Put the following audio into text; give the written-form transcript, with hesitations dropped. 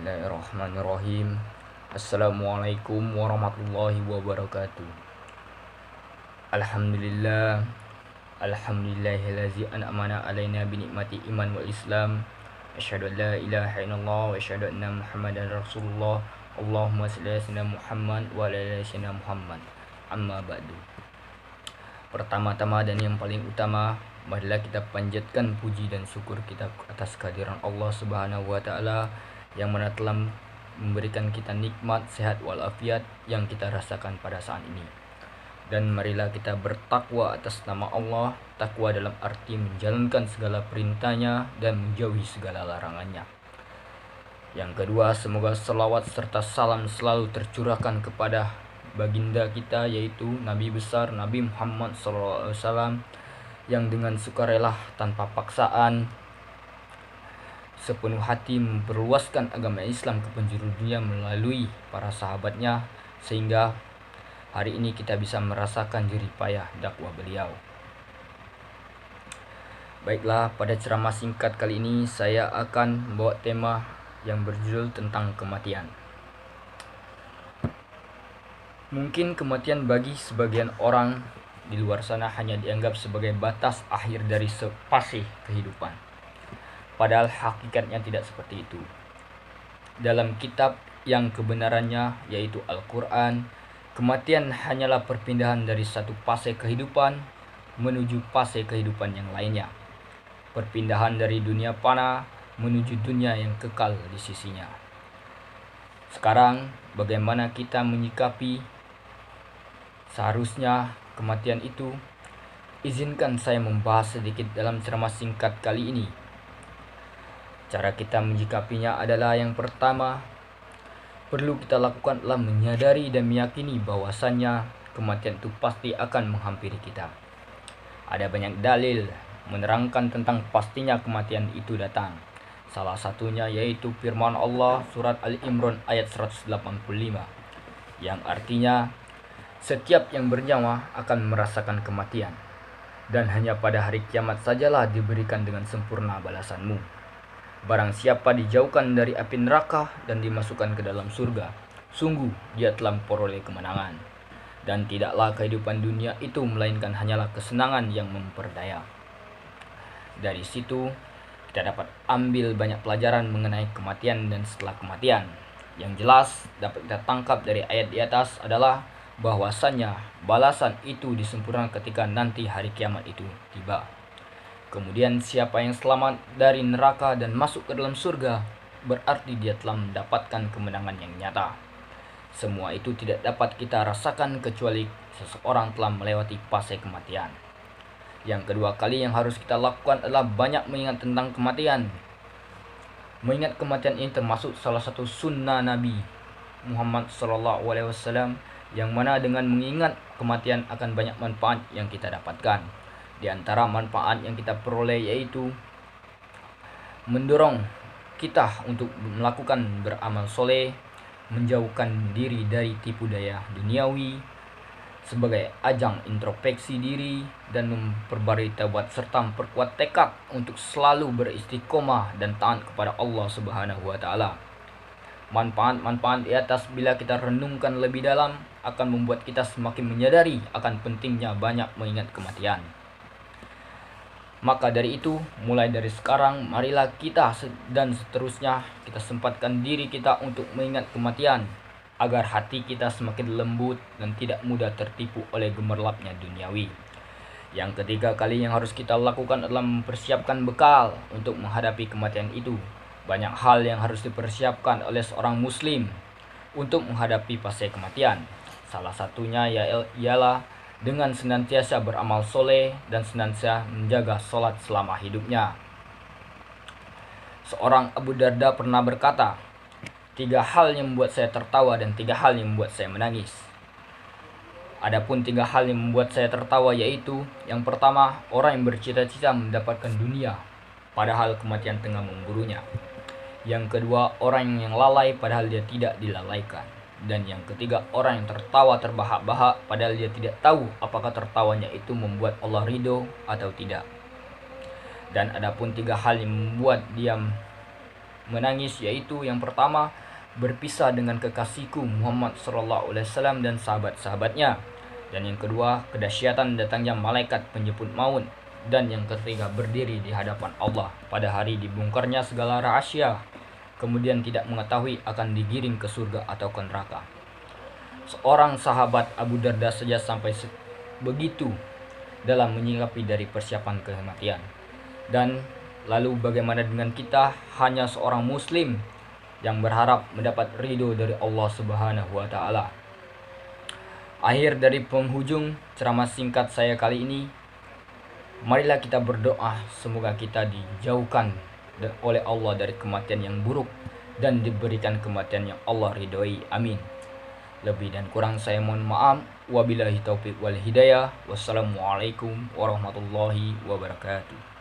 Bismillahirrahmanirrahim. Assalamualaikum warahmatullahi wabarakatuh. Alhamdulillah. Alhamdulillahillazi an'amana alaina binikmati iman wal islam. Asyhadu an la ilaha illallah wa asyhadu anna Muhammadar Rasulullah. Allahumma shalli ala sayyidina Muhammad wa ala ali sayyidina Muhammad. Amma ba'du. Pertama-tama dan yang paling utama, marilah kita panjatkan puji dan syukur kita atas kehadiran Allah Subhanahu wa taala yang mana telah memberikan kita nikmat sehat walafiat yang kita rasakan pada saat ini. Dan marilah kita bertakwa atas nama Allah, takwa dalam arti menjalankan segala perintahnya dan menjauhi segala larangannya. Yang kedua, semoga salawat serta salam selalu tercurahkan kepada baginda kita, yaitu Nabi besar Nabi Muhammad SAW, yang dengan sukarela tanpa paksaan sepenuh hati memperluaskan agama Islam ke penjuru dunia melalui para sahabatnya, sehingga hari ini kita bisa merasakan jerih payah dakwah beliau. Baiklah, pada ceramah singkat kali ini saya akan membawa tema yang berjudul tentang kematian. Mungkin kematian bagi sebagian orang di luar sana hanya dianggap sebagai batas akhir dari sepasih kehidupan. Padahal hakikatnya tidak seperti itu. Dalam kitab yang kebenarannya yaitu Al-Quran, kematian hanyalah perpindahan dari satu fase kehidupan menuju fase kehidupan yang lainnya. Perpindahan dari dunia fana menuju dunia yang kekal di sisinya. Sekarang, bagaimana kita menyikapi seharusnya kematian itu? Izinkan saya membahas sedikit dalam ceramah singkat kali ini. Cara kita menyikapinya adalah yang pertama, perlu kita lakukan adalah menyadari dan meyakini bahwasannya kematian itu pasti akan menghampiri kita. Ada banyak dalil menerangkan tentang pastinya kematian itu datang. Salah satunya yaitu firman Allah surat Al-Imran ayat 185, yang artinya setiap yang bernyawa akan merasakan kematian, dan hanya pada hari kiamat sajalah diberikan dengan sempurna balasanmu. Barang siapa dijauhkan dari api neraka dan dimasukkan ke dalam surga, sungguh dia telah memperoleh kemenangan. Dan tidaklah kehidupan dunia itu melainkan hanyalah kesenangan yang memperdaya. Dari situ kita dapat ambil banyak pelajaran mengenai kematian dan setelah kematian. Yang jelas dapat kita tangkap dari ayat di atas adalah bahwasannya balasan itu disempurnakan ketika nanti hari kiamat itu tiba. Kemudian siapa yang selamat dari neraka dan masuk ke dalam surga, berarti dia telah mendapatkan kemenangan yang nyata. Semua itu tidak dapat kita rasakan kecuali seseorang telah melewati fase kematian. Yang kedua kali yang harus kita lakukan adalah banyak mengingat tentang kematian. Mengingat kematian ini termasuk salah satu sunnah Nabi Muhammad SAW, yang mana dengan mengingat kematian akan banyak manfaat yang kita dapatkan. Di antara manfaat yang kita peroleh yaitu mendorong kita untuk melakukan beramal soleh, menjauhkan diri dari tipu daya duniawi sebagai ajang introspeksi diri, dan memperbarui taubat serta memperkuat tekad untuk selalu beristiqomah dan taat kepada Allah Subhanahu wa taala. Manfaat-manfaat di atas bila kita renungkan lebih dalam akan membuat kita semakin menyadari akan pentingnya banyak mengingat kematian. Maka dari itu, mulai dari sekarang, marilah kita dan seterusnya kita sempatkan diri kita untuk mengingat kematian, agar hati kita semakin lembut dan tidak mudah tertipu oleh gemerlapnya duniawi. Yang ketiga kali yang harus kita lakukan adalah mempersiapkan bekal untuk menghadapi kematian itu. Banyak hal yang harus dipersiapkan oleh seorang muslim untuk menghadapi fase kematian. Salah satunya ialah dengan senantiasa beramal soleh dan senantiasa menjaga sholat selama hidupnya. Seorang Abu Darda pernah berkata, 3 hal yang membuat saya tertawa dan 3 hal yang membuat saya menangis. Adapun 3 hal yang membuat saya tertawa yaitu, yang pertama, orang yang bercita-cita mendapatkan dunia, padahal kematian tengah memburunya. Yang kedua, orang yang lalai padahal dia tidak dilalaikan. Dan yang ketiga, orang yang tertawa terbahak-bahak padahal dia tidak tahu apakah tertawanya itu membuat Allah ridho atau tidak. Dan adapun 3 hal yang membuat dia menangis, yaitu yang pertama, berpisah dengan kekasihku Muhammad SAW dan sahabat-sahabatnya. Dan yang kedua, kedahsyatan datangnya malaikat penjemput maut. Dan yang ketiga, berdiri di hadapan Allah pada hari dibongkarnya segala rahasia, kemudian tidak mengetahui akan digiring ke surga atau ke neraka. Seorang sahabat Abu Darda saja sampai begitu dalam menyikapi dari persiapan kematian. Dan lalu bagaimana dengan kita, hanya seorang muslim yang berharap mendapat ridho dari Allah Subhanahu wa taala. Akhir dari penghujung ceramah singkat saya kali ini, marilah kita berdoa semoga kita dijauhkan oleh Allah dari kematian yang buruk dan diberikan kematian yang Allah ridhoi. Amin. Lebih dan kurang saya mohon maaf. Wabillahi taufiq wal hidayah. Wassalamualaikum warahmatullahi wabarakatuh.